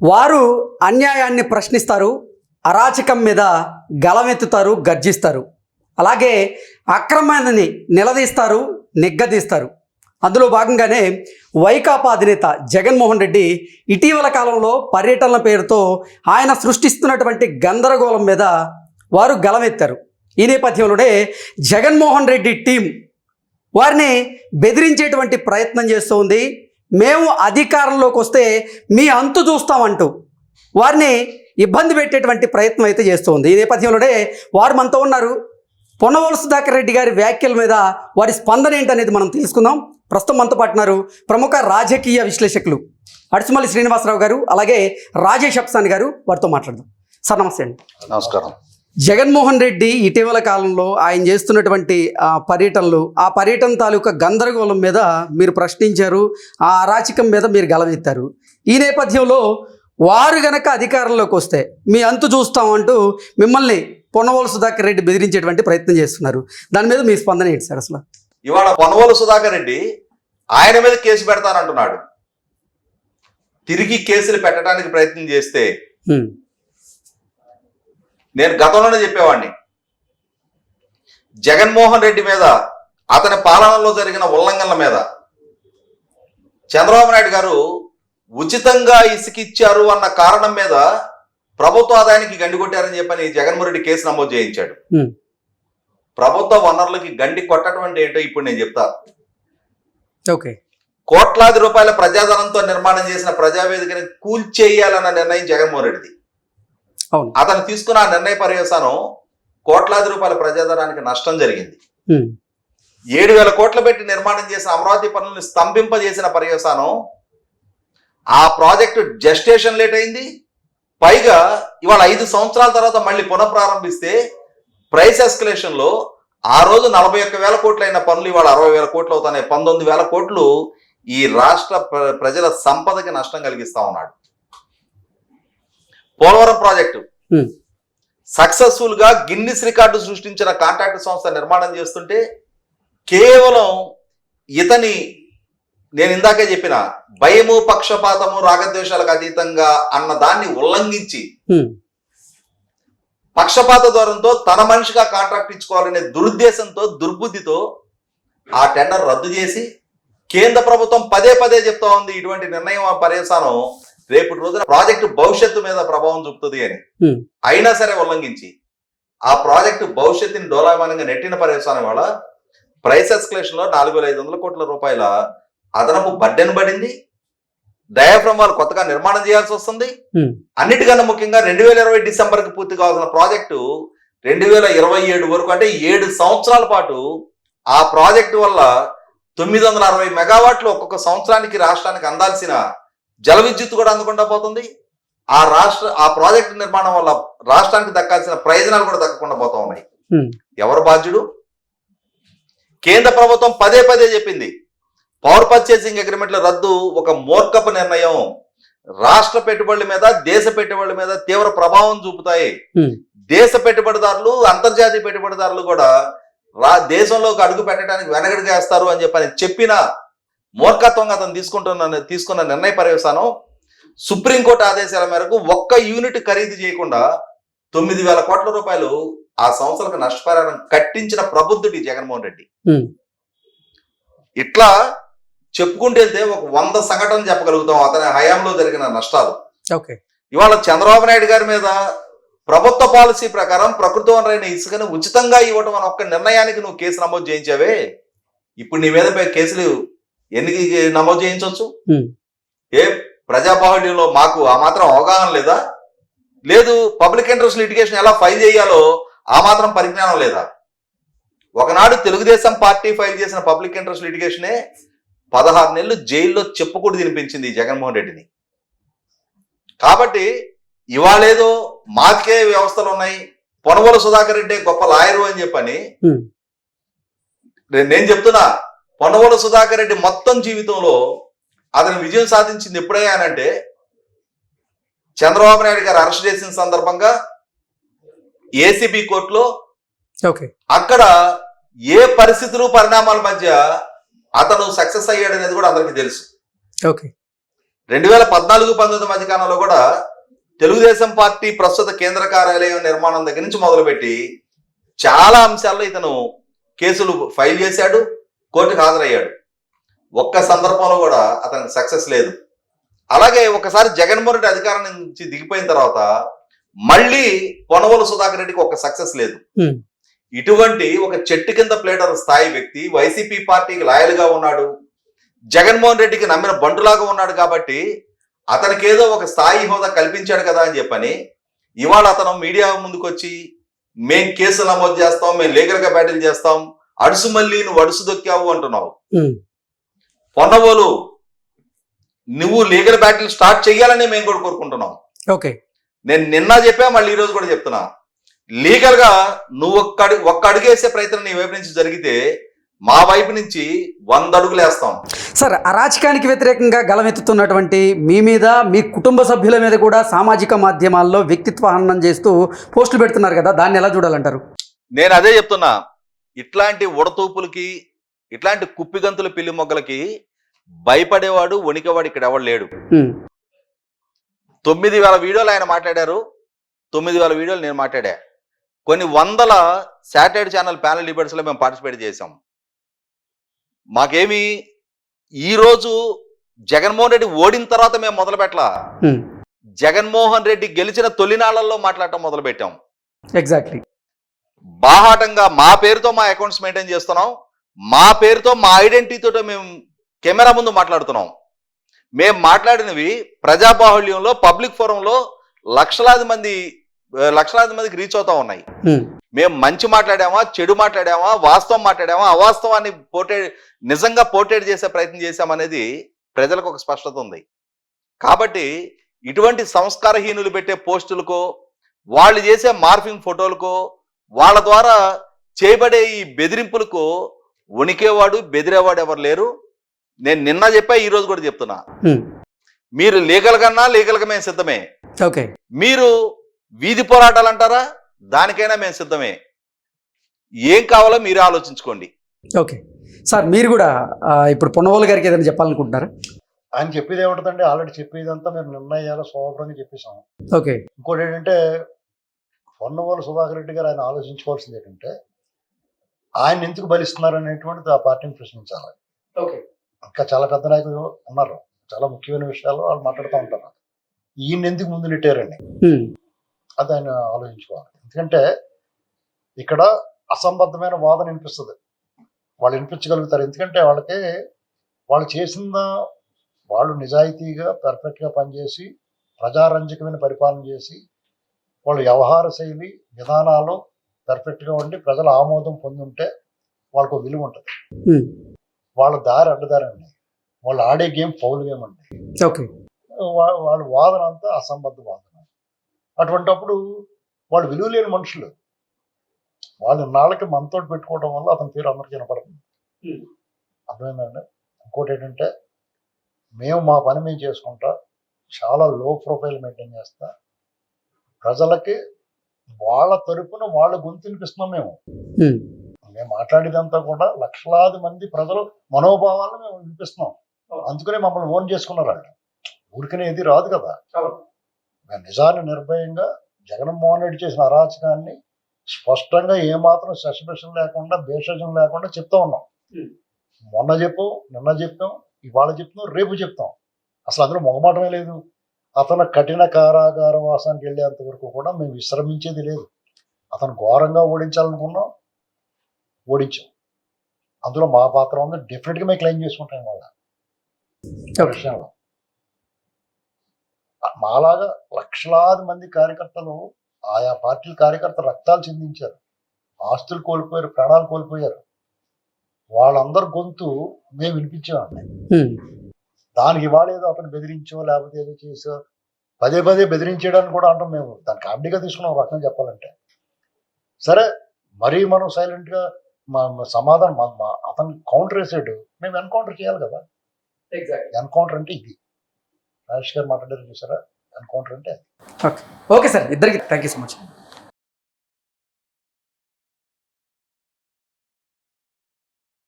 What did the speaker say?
వారు అన్యాయాన్ని ప్రశ్నిస్తారు, అరాచకం మీద గళమెత్తుతారు, గర్జిస్తారు. అలాగే అక్రమాన్ని నిలదీస్తారు, నిగ్గదీస్తారు. అందులో భాగంగానే వైకాపా అధినేత జగన్మోహన్ రెడ్డి ఇటీవల కాలంలో పర్యటనల పేరుతో ఆయన సృష్టిస్తున్నటువంటి గందరగోళం మీద వారు గళమెత్తారు. ఈ నేపథ్యంలోనే జగన్మోహన్ రెడ్డి టీం వారిని బెదిరించేటువంటి ప్రయత్నం చేస్తూ ఉంది. మేము అధికారంలోకి వస్తే మీ అంతు చూస్తామంటూ వారిని ఇబ్బంది పెట్టేటువంటి ప్రయత్నం అయితే చేస్తుంది. ఈ నేపథ్యంలోనే వారు మనతో ఉన్నారు. పొన్నవోలు సుధాకర్ రెడ్డి గారి వ్యాఖ్యల మీద వారి స్పందన ఏంటనేది మనం తెలుసుకుందాం. ప్రస్తుతం మనతో పాటు ఉన్నారు ప్రముఖ రాజకీయ విశ్లేషకులు అడుసుమల్లి శ్రీనివాసరావు గారు, అలాగే రాజేష్ అప్సాని గారు. వారితో మాట్లాడదాం. సార్ నమస్తే అండి. నమస్కారం. జగన్మోహన్ రెడ్డి ఇటీవల కాలంలో ఆయన చేస్తున్నటువంటి పర్యటనలు, ఆ పర్యటన తాలూకా గందరగోళం మీద మీరు ప్రశ్నించారు, ఆ అరాచకం మీద మీరు గళమెత్తారు. ఈ నేపథ్యంలో వారు గనక అధికారంలోకి వస్తే మీ అంతు చూస్తామంటూ మిమ్మల్ని పొన్నవోలు సుధాకర్ రెడ్డి బెదిరించేటువంటి ప్రయత్నం చేస్తున్నారు. దాని మీద మీ స్పందన ఏంటి సార్? అసలు ఇవాళ పొన్నవోలు సుధాకర్ రెడ్డి ఆయన మీద కేసు పెడతానంటున్నాడు. తిరిగి కేసులు పెట్టడానికి ప్రయత్నం చేస్తే నేను గతంలోనే చెప్పేవాడిని, జగన్మోహన్ రెడ్డి మీద, అతని పాలనలో జరిగిన ఉల్లంఘనల మీద చంద్రబాబు నాయుడు గారు ఉచితంగా ఇసుకిచ్చారు అన్న కారణం మీద ప్రభుత్వ ఆదాయానికి గండి కొట్టారని చెప్పని జగన్మోహన్ రెడ్డి కేసు నమోదు చేయించాడు. ప్రభుత్వ వనరులకి గండి కొట్టడం అంటే ఏంటో ఇప్పుడు నేను చెప్తా. ఓకే, కోట్లాది రూపాయల ప్రజాధనంతో నిర్మాణం చేసిన ప్రజావేదికని కూల్చేయాలన్న నిర్ణయం జగన్మోహన్ రెడ్డిది. అతను తీసుకున్న ఆ నిర్ణయ పర్యవసానం కోట్లాది రూపాయల ప్రజాధనానికి నష్టం జరిగింది. 7,000 కోట్లు పెట్టి నిర్మాణం చేసిన అమరావతి పనులను స్తంభింపజేసిన పర్యవసానం ఆ ప్రాజెక్టు జెస్టేషన్ లేట్ అయింది. పైగా ఇవాళ 5 సంవత్సరాల తర్వాత మళ్ళీ పునఃప్రారంభిస్తే ప్రైస్ ఎస్కలేషన్ లో ఆ రోజు 41,000 కోట్లు అయిన పనులు ఇవాళ 60,000 కోట్లు అవుతున్నాయి. 19,000 కోట్లు ఈ రాష్ట్ర ప్రజల సంపదకి నష్టం కలిగిస్తా ఉన్నాడు. పోలవరం ప్రాజెక్టు సక్సెస్ఫుల్ గా గిన్నిస్ రికార్డు సృష్టించిన కాంట్రాక్ట్ సంస్థ నిర్మాణం చేస్తుంటే కేవలం ఇతని, నేను ఇందాకే చెప్పిన భయము, పక్షపాతము, రాగద్వేషాలకు అతీతంగా అన్న దాన్ని ఉల్లంఘించి పక్షపాత ధోరణితో తన మనిషిగా కాంట్రాక్ట్ ఇచ్చుకోవాలనే దురుద్దేశంతో, దుర్బుద్ధితో ఆ టెండర్ రద్దు చేసి కేంద్ర ప్రభుత్వం పదే పదే చెప్తా ఉంది ఇటువంటి నిర్ణయం పర్యవసానం రేపటి రోజున ప్రాజెక్టు భవిష్యత్తు మీద ప్రభావం చూపుతుంది అని. అయినా సరే ఉల్లంఘించి ఆ ప్రాజెక్టు భవిష్యత్తుని డోలాయమానంగా నెట్టిన పర్యవసానం వల్ల ప్రైస్ ఎస్కలేషన్ లో 4,500 కోట్ల రూపాయల అదనపు బడ్డెన్ పడింది. డయాఫ్రమ్ వాళ్ళు కొత్తగా నిర్మాణం చేయాల్సి వస్తుంది. అన్నిటికన్నా ముఖ్యంగా 2020 డిసెంబర్కి పూర్తి కావాల్సిన ప్రాజెక్టు 2027 వరకు, అంటే 7 సంవత్సరాల పాటు ఆ ప్రాజెక్టు వల్ల 960 మెగావాట్లు ఒక్కొక్క సంవత్సరానికి రాష్ట్రానికి అందాల్సిన జల విద్యుత్ కూడా అందకుండా పోతుంది. ఆ ప్రాజెక్టు నిర్మాణం వల్ల రాష్ట్రానికి దక్కాల్సిన ప్రయోజనాలు కూడా దక్కకుండా పోతా ఉన్నాయి. ఎవరు బాధ్యుడు? కేంద్ర ప్రభుత్వం పదే పదే చెప్పింది పవర్ పర్చేసింగ్ అగ్రిమెంట్ల రద్దు ఒక మూర్ఖపు నిర్ణయం. రాష్ట్ర పెట్టుబడుల మీద, దేశ పెట్టుబడుల మీద తీవ్ర ప్రభావం చూపుతాయి. దేశ పెట్టుబడిదారులు, అంతర్జాతీయ పెట్టుబడిదారులు కూడా దేశంలోకి అడుగు పెట్టడానికి వెనకడుగు వేస్తారు అని చెప్పిన మూర్ఖత్వంగా అతను తీసుకున్న నిర్ణయ పర్యవసానం సుప్రీంకోర్టు ఆదేశాల మేరకు ఒక్క యూనిట్ ఖరీదు చేయకుండా 9,000 కోట్ల రూపాయలు ఆ సంస్థలకు నష్టపరిహారం కట్టించిన ప్రబుద్ధుడి జగన్మోహన్ రెడ్డి. ఇట్లా చెప్పుకుంటూ వెళ్తే ఒక 100 సంఘటనలు చెప్పగలుగుతాం అతని హయాంలో జరిగిన నష్టాలు. ఇవాళ చంద్రబాబు నాయుడు గారి మీద ప్రభుత్వ పాలసీ ప్రకారం ప్రకృతి వనరైన ఇసుకను ఉచితంగా ఇవ్వటం అనే ఒక్క నిర్ణయానికి నువ్వు కేసు నమోదు చేయించావే. ఇప్పుడు నీ మీద కేసులు ఎన్ని నమోదు చేయించవచ్చు? ఏ ప్రజాబాహుళ్యంలో మాకు ఆ మాత్రం అవగాహన లేదా? లేదు, పబ్లిక్ ఇంట్రెస్ట్ లిటిగేషన్ ఎలా ఫైల్ చేయాలో ఆ మాత్రం పరిజ్ఞానం లేదా? ఒకనాడు తెలుగుదేశం పార్టీ ఫైల్ చేసిన పబ్లిక్ ఇంట్రెస్ట్ లిటిగేషనే 16 నెలలు జైల్లో చెప్పుకూడదు తినిపించింది జగన్మోహన్ రెడ్డిని. కాబట్టి ఇవాళేదో మాకే వ్యవస్థలు ఉన్నాయి, పొన్నవోలు సుధాకర్ రెడ్డి గొప్ప లాయరు అని చెప్పని నేను చెప్తున్నా. పొన్నవోలు సుధాకర్ రెడ్డి మొత్తం జీవితంలో అతను విజయం సాధించింది ఎప్పుడయ్యానంటే చంద్రబాబు నాయుడు గారు అరెస్ట్ చేసిన సందర్భంగా ఏసీబీ కోర్టులో అక్కడ ఏ పరిస్థితులు, పరిణామాల మధ్య అతను సక్సెస్ అయ్యాడు అనేది కూడా అందరికీ తెలుసు. 2014-19 మధ్యకాలంలో కూడా తెలుగుదేశం పార్టీ ప్రస్తుత కేంద్ర కార్యాలయం నిర్మాణం దగ్గర నుంచి మొదలుపెట్టి చాలా అంశాల్లో ఇతను కేసులు ఫైల్ చేశాడు, కోర్టుకు హాజరయ్యాడు. ఒక్క సందర్భంలో కూడా అతనికి సక్సెస్ లేదు. అలాగే ఒకసారి జగన్మోహన్ రెడ్డి అధికారం నుంచి దిగిపోయిన తర్వాత మళ్ళీ పొనవోలు సుధాకర్ రెడ్డికి ఒక సక్సెస్ లేదు. ఇటువంటి ఒక చెట్టు కింద ప్లేటర్ స్థాయి వ్యక్తి వైసీపీ పార్టీకి లాయల్ గా ఉన్నాడు, జగన్మోహన్ రెడ్డికి నమ్మిన బంటులాగా ఉన్నాడు కాబట్టి అతనికి ఏదో ఒక స్థాయి హోదా కల్పించాడు కదా అని చెప్పని ఇవాళ అతను మీడియా ముందుకు వచ్చి మేం కేసులు నమోదు చేస్తాం, మేము లీగల్ గా బ్యాటిల్ చేస్తాం, అడుసు మళ్ళీ నువ్వు అడుసు దొక్కావు అంటున్నావు. పొన్నవోలు నువ్వు లీగల్ బ్యాటిల్ స్టార్ట్ చేయాలని మేము కూడా కోరుకుంటున్నాం. ఓకే, నేను నిన్న చెప్పా, మళ్ళీ ఈ రోజు కూడా చెప్తున్నా, లీగల్ గా నువ్వు ఒక్క అడుగేసే ప్రయత్నం నీ వైపు నుంచి జరిగితే మా వైపు నుంచి 100 అడుగులు వేస్తాం. సార్, అరాచకానికి వ్యతిరేకంగా గలమెత్తుతున్నటువంటి మీ మీద, మీ కుటుంబ సభ్యుల మీద కూడా సామాజిక మాధ్యమాల్లో వ్యక్తిత్వ హననం చేస్తూ పోస్టులు పెడుతున్నారు కదా, దాన్ని ఎలా చూడాలంటారు? నేను అదే చెప్తున్నా, ఇట్లాంటి ఉడతూపులకి, ఇట్లాంటి కుప్పిగంతుల పిల్లి మొగ్గలకి భయపడేవాడు, వణికేవాడు ఇక్కడ ఎవడు లేడు. 9,000 వీడియోలు ఆయన మాట్లాడారు, 9,000 వీడియోలు నేను మాట్లాడా. కొన్ని వందల శాటిలైట్ ఛానల్ ప్యానల్ డిబేట్స్ లో మేము పార్టిసిపేట్ చేసాం. మాకేమి ఈరోజు జగన్మోహన్ రెడ్డి ఓడిన తర్వాత మేము మొదలు పెట్టలా, జగన్మోహన్ రెడ్డి గెలిచిన తొలినాళ్లలో మాట్లాడటం మొదలు పెట్టాం. ఎగ్జాక్ట్లీ. బాహాటంగా మా పేరుతో మా అకౌంట్స్ మెయింటైన్ చేస్తున్నాం, మా పేరుతో మా ఐడెంటిటీతో మేము కెమెరా ముందు మాట్లాడుతున్నాం. మేము మాట్లాడినవి ప్రజాబాహుళ్యంలో, పబ్లిక్ ఫోరంలో లక్షలాది మందికి రీచ్ అవుతా ఉన్నాయి. మేము మంచి మాట్లాడామా, చెడు మాట్లాడామా, వాస్తవం మాట్లాడామా, అవాస్తవాన్ని నిజంగా పోర్ట్రేట్ చేసే ప్రయత్నం చేశామనేది ప్రజలకు ఒక స్పష్టత ఉంది. కాబట్టి ఇటువంటి సంస్కారహీనులు పెట్టే పోస్టులకో, వాళ్ళు చేసే మార్ఫింగ్ ఫోటోలకో, వాళ్ళ ద్వారా చేయబడే ఈ బెదిరింపులకు వణికేవాడు, బెదిరేవాడు ఎవరు లేరు. నేను నిన్న చెప్పా, ఈ రోజు కూడా చెప్తున్నా, మీరు లీగల్ కన్నా లీగల్ గా మేము సిద్ధమే. ఓకే, మీరు వీధి పోరాటాలు అంటారా, దానికైనా మేము సిద్ధమే. ఏం కావాలో మీరు ఆలోచించుకోండి. ఓకే సార్, మీరు కూడా ఇప్పుడు పొన్నవోలు గారికి ఏదైనా చెప్పాలనుకుంటున్నారా? ఆయన చెప్పేది ఏముంటుందండి, ఆల్రెడీ చెప్పేదంతా మేము నిర్ణయాలు స్వభావంగా చెప్పేసాం. ఓకే, ఇంకోటి ఏంటంటే పొన్నవోలు సుధాకర్ రెడ్డి గారు ఆయన ఆలోచించుకోవాల్సింది ఏంటంటే, ఆయన ఎందుకు బలిస్తున్నారు అనేటువంటిది ఆ పార్టీని ప్రశ్నించాలి. ఓకే, ఇంకా చాలా పెద్ద నాయకులు ఉన్నారు, చాలా ముఖ్యమైన విషయాలు వాళ్ళు మాట్లాడుతూ ఉంటారు. ఈయన ఎందుకు ముందు నెట్టారండి, అది ఆయన ఆలోచించుకోవాలి. ఎందుకంటే ఇక్కడ అసంబద్ధమైన వాదన వినిపిస్తుంది, వాళ్ళు వినిపించగలుగుతారు. ఎందుకంటే వాళ్ళు చేసిన, వాళ్ళు నిజాయితీగా పర్ఫెక్ట్గా పనిచేసి ప్రజారంజకమైన పరిపాలన చేసి వాళ్ళ వ్యవహార శైలి విధానాలు పర్ఫెక్ట్గా ఉండి ప్రజల ఆమోదం పొంది ఉంటే వాళ్ళకు విలువ ఉంటుంది. వాళ్ళ దారి అడ్డదారి అండి, వాళ్ళు ఆడే గేమ్ ఫౌల్ గేమ్ అండి. ఓకే, వాళ్ళ వాదన అంతా అసంబద్ధ వాదన. అటువంటిప్పుడు వాళ్ళు విలువ లేని మనుషులు, వాళ్ళు నాళ్ళకి మనతో పెట్టుకోవడం వల్ల అతని పేరు అందరికీ వినపడుతుంది. అర్థమైందండి. ఇంకోటి ఏంటంటే, మేము మా పని మేము చేసుకుంటా చాలా లో ప్రొఫైల్ మెయింటైన్ చేస్తా, ప్రజలకి వాళ్ళ తరపున వాళ్ళ గొంతు వినిపిస్తున్నాం. మేము మాట్లాడేదంతా కూడా లక్షలాది మంది ప్రజలు మనోభావాలను మేము వినిపిస్తున్నాం. అందుకనే మమ్మల్ని ఓన్ చేసుకున్నారు వాళ్ళు. ఊరికనే ఇది రాదు కదా. మేము నిజాన్ని నిర్భయంగా జగన్మోహన్ రెడ్డి చేసిన అరాచకాన్ని స్పష్టంగా ఏమాత్రం సస్పెషన్ లేకుండా, భేషజం లేకుండా చెప్తా ఉన్నాం. మొన్న చెప్పాం, నిన్న చెప్పాం, ఇవాళ చెప్తాం, రేపు చెప్తాం. అసలు అందులో మొహమాటమే లేదు. అతను కఠిన కారాగార వాసానికి వెళ్ళేంత వరకు కూడా మేము విశ్రమించేది లేదు. అతను ఘోరంగా ఓడించాలనుకున్నాం, ఓడించాం. అందులో మా పాత్ర ఉంది, డెఫినెట్గా మేము క్లెయిమ్ చేసుకుంటాం. వాళ్ళ విషయంలో మాలాగా లక్షలాది మంది కార్యకర్తలు, ఆయా పార్టీల కార్యకర్తలు రక్తాలు చిందించారు, ఆస్తులు కోల్పోయారు, ప్రాణాలు కోల్పోయారు. వాళ్ళందరి గొంతు మేము వినిపించామండి. దానికి ఇవాళ ఏదో అతను బెదిరించో లేకపోతే ఏదో చేసో పదే పదే బెదిరించేయడానికి కూడా అంటాం. మేము దాన్ని కామెడీగా తీసుకున్నాం ఒక రకంగా చెప్పాలంటే. సరే, మరీ మనం సైలెంట్గా సమాధానం అతను కౌంటర్ వేసాడు, మేము ఎన్కౌంటర్ చేయాలి కదా. ఎన్కౌంటర్ అంటే ఇది రాజేష్ గారు మాట్లాడారు చూసారా, ఎన్కౌంటర్ అంటే. ఓకే సార్, ఇద్దరికి థ్యాంక్ యూ సో మచ్.